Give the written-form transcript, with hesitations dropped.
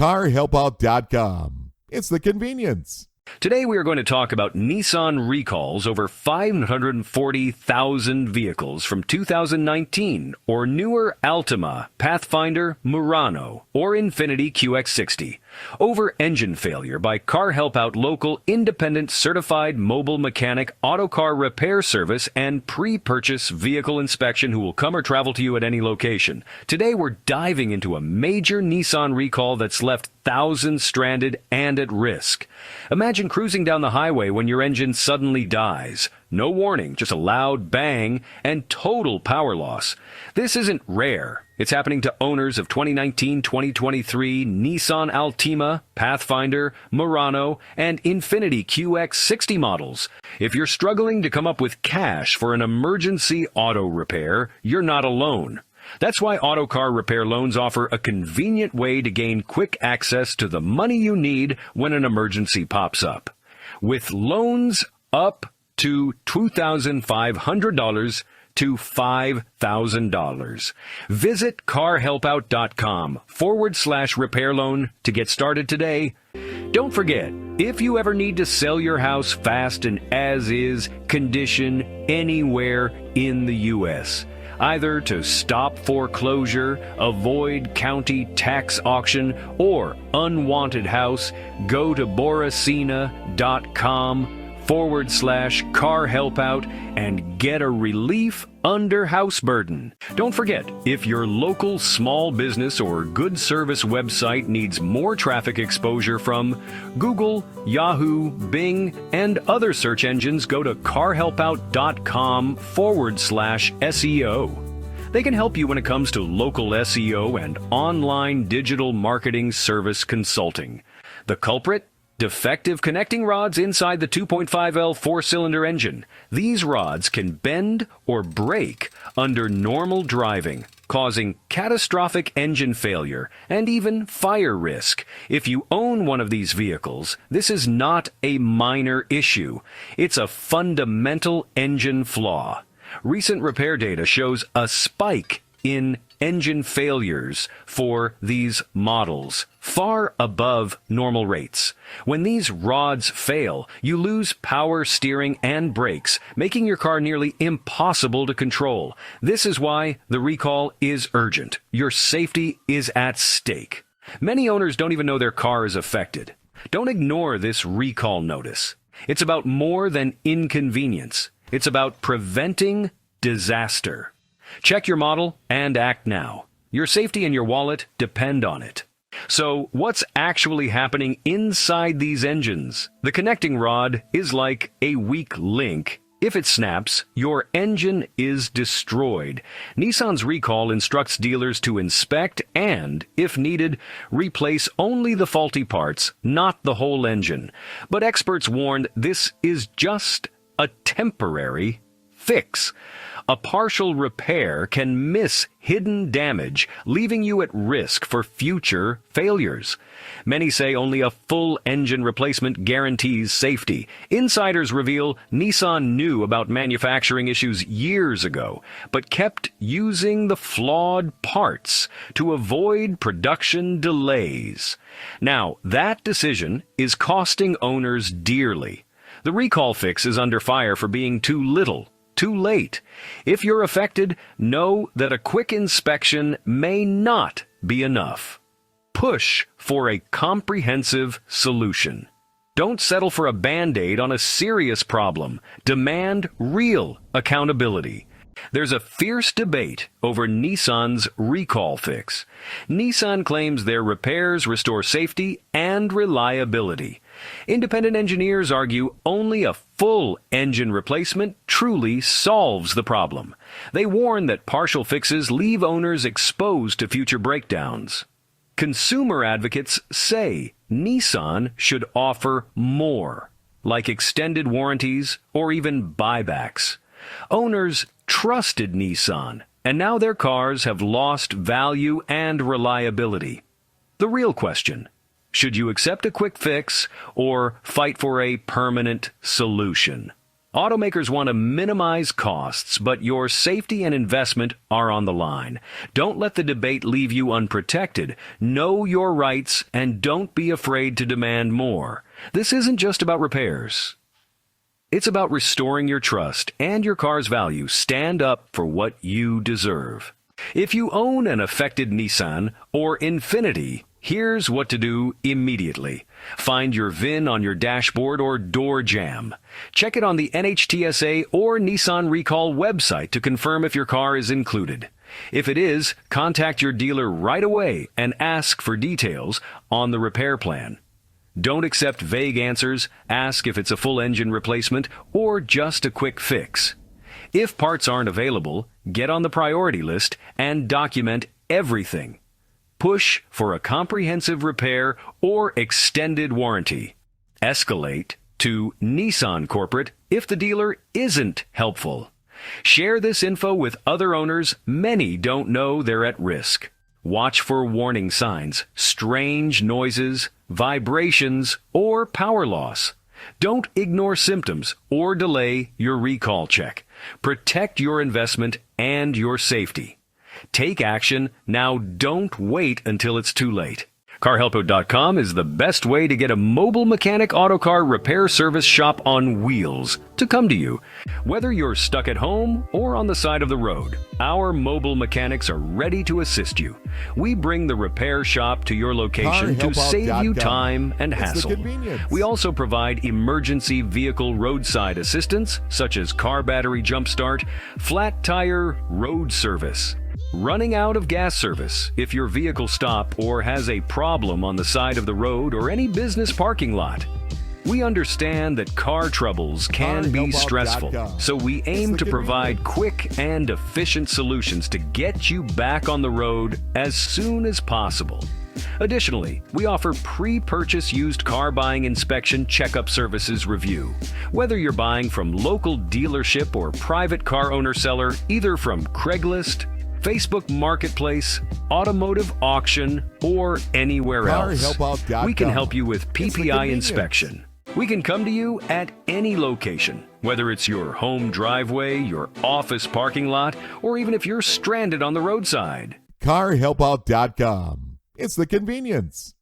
CarHelpOut.com. It's the convenience. Today we are going to talk about Nissan recalls over 540,000 vehicles from 2019 or newer Altima, Pathfinder, Murano, or Infiniti QX60 over engine failure by CarHelpOut local independent certified mobile mechanic auto car repair service and pre-purchase vehicle inspection who will come or travel to you at any location. Today we're diving into a major Nissan recall that's left thousands stranded and at risk. Imagine cruising down the highway when your engine suddenly dies. No warning, just a loud bang and total power loss. This isn't rare. It's happening to owners of 2019-2023 Nissan Altima, Pathfinder, Murano, and Infiniti QX60 models. If you're struggling to come up with cash for an emergency auto repair, you're not alone. That's why auto car repair loans offer a convenient way to gain quick access to the money you need when an emergency pops up. With loans up to $2,500 to $5,000. Visit CarHelpOut.com/repair loan to get started today. Don't forget, if you ever need to sell your house fast and as-is condition anywhere in the U.S., either to stop foreclosure, avoid county tax auction, or unwanted house, go to boracina.com/CarHelpOut and get a relief under house burden. Don't forget, if your local small business or good service website needs more traffic exposure from Google, Yahoo, Bing, and other search engines, go to CarHelpOut.com/SEO. They can help you when it comes to local SEO and online digital marketing service consulting. The culprit? Defective connecting rods inside the 2.5L four-cylinder engine. These rods can bend or break under normal driving, causing catastrophic engine failure and even fire risk. If you own one of these vehicles, this is not a minor issue. It's a fundamental engine flaw. Recent repair data shows a spike in engine failures for these models, far above normal rates. When these rods fail, you lose power steering and brakes, making your car nearly impossible to control. This is why the recall is urgent. Your safety is at stake. Many owners don't even know their car is affected. Don't ignore this recall notice. It's about more than inconvenience. It's about preventing disaster. Check your model and act now. Your safety and your wallet depend on it. So, what's actually happening inside these engines? The connecting rod is like a weak link. If it snaps, your engine is destroyed. Nissan's recall instructs dealers to inspect and, if needed, replace only the faulty parts, not the whole engine. But experts warned this is just a temporary fix. A partial repair can miss hidden damage, leaving you at risk for future failures. Many say only a full engine replacement guarantees safety. Insiders reveal Nissan knew about manufacturing issues years ago, but kept using the flawed parts to avoid production delays. Now, that decision is costing owners dearly. The recall fix is under fire for being too little, too late. If you're affected, know that a quick inspection may not be enough. Push for a comprehensive solution. Don't settle for a Band-Aid on a serious problem. Demand real accountability. There's a fierce debate over Nissan's recall fix. Nissan claims their repairs restore safety and reliability. Independent engineers argue only a full engine replacement truly solves the problem. They warn that partial fixes leave owners exposed to future breakdowns. Consumer advocates say Nissan should offer more, like extended warranties or even buybacks. Owners trusted Nissan, and now their cars have lost value and reliability. The real question: should you accept a quick fix or fight for a permanent solution? Automakers want to minimize costs, but your safety and investment are on the line. Don't let the debate leave you unprotected. Know your rights and don't be afraid to demand more. This isn't just about repairs. It's about restoring your trust and your car's value. Stand up for what you deserve. If you own an affected Nissan or Infiniti, here's what to do immediately. Find your VIN on your dashboard or door jamb. Check it on the NHTSA or Nissan Recall website to confirm if your car is included. If it is, contact your dealer right away and ask for details on the repair plan. Don't accept vague answers. Ask if it's a full engine replacement or just a quick fix. If parts aren't available, get on the priority list and document everything. Push for a comprehensive repair or extended warranty. Escalate to Nissan Corporate if the dealer isn't helpful. Share this info with other owners. Many don't know they're at risk. Watch for warning signs, strange noises, vibrations, or power loss. Don't ignore symptoms or delay your recall check. Protect your investment and your safety. Take action now. Don't wait until it's too late. CarHelpOut.com is the best way to get a mobile mechanic auto car repair service shop on wheels to come to you. Whether you're stuck at home or on the side of the road, our mobile mechanics are ready to assist you. We bring the repair shop to your location to save you time and hassle. We also provide emergency vehicle roadside assistance, such as car battery jump start, flat tire road service, running out of gas service if your vehicle stops or has a problem on the side of the road or any business parking lot. We understand that car troubles can be stressful, so we aim to provide quick and efficient solutions to get you back on the road as soon as possible. Additionally, we offer pre-purchase used car buying inspection checkup services review. Whether you're buying from local dealership or private car owner seller, either from Craigslist, Facebook Marketplace, automotive auction, or anywhere else, we can help you with PPI inspection. We can come to you at any location, whether it's your home driveway, your office parking lot, or even if you're stranded on the roadside. CarHelpOut.com. It's the convenience.